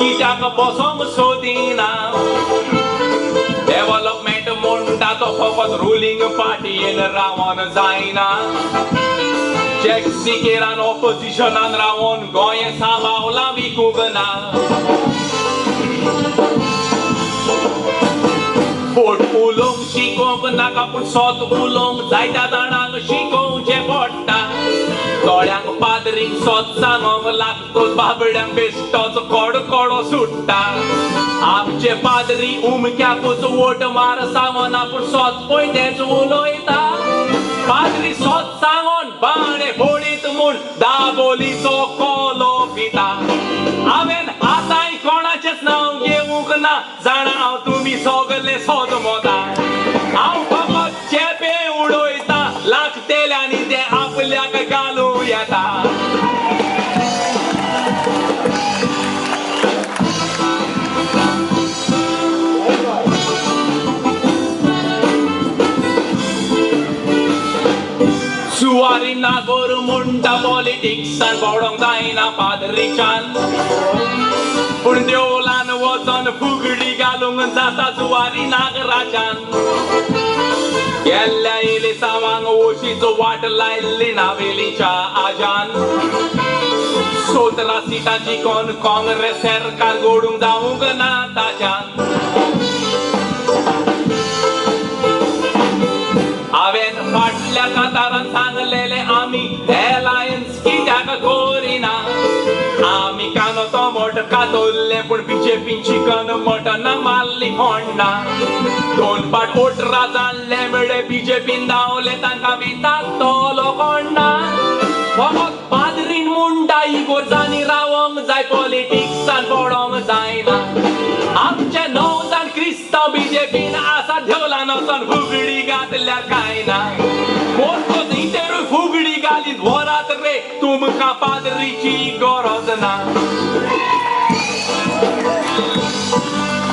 कित्याक बसोंक सोदिना डेव्हलपमेंट म्हणटा तो फकत रुलिंग पार्टीन रावन जायना चॅक सिकेरान ऑपोजिशनान रावन गोंय सांबाळला विकूंक ना फोट उलोवंक शिकोवंक नाका पूण सोत उलोवंक जायत्या जाणांक शिकोवचें पडटा दोळ्यांक पाद्रींक सोत सांगोंक लागतोच बाबड्यांक बेश्टोच कडकडो सुट्टा आमचे पाद्री उमक्याकूच वोट मार सांगना पूण सोत पळय तेच उलयता पाद्री सोत सांगोन बाणे फोडीत म्हूण दाबोलीचो कोलो पिता हांवेन आतांय कोणाचेच नांव घेवंक ना जाणा हांव तुमी सगळे सोद मोता हांव फकत चेपे उडयता लागतेल्यांनी ते आपल्याक घालूं येता सुवारी नागोर म्हणटा पॉलिटिक्सान पडोंक जायना पाद्रीच्यान पूण देवळान वचोन फुगडी घालूंक जाता जुवारी नागराच्यान गेल्ल्या इलिसांवांक ओशीचो वाट लायल्ली नावेलीच्या आजान 17 सिटांची कोण काँग्रेस सरकार घडोवंक जावंक ना ताच्यान हांवेन फाटल्या कातारान सांगलेले आमी एलायन्स कित्याक करिना आमी कानो टोमोट कातोल्ले पूण बीजेपीची कन मटनां मारली कोण्णा 2 फाट वोटरां जाल्ले मेळे बीजेपीन धांवले तांकां वितात तोलो कोण्णा फकत पाद्रीन म्हणटा इगोर्जांनी रावंक जाय पॉलिटिक्सान पडोंक जायना आमचे 9 जाण क्रिस्तांव बीजेपीन आसा देवळान वचोन फुगडी घातल्यार कांय ना फुगडी घालीत वरात रे तुमकां पाद्रीची गरज ना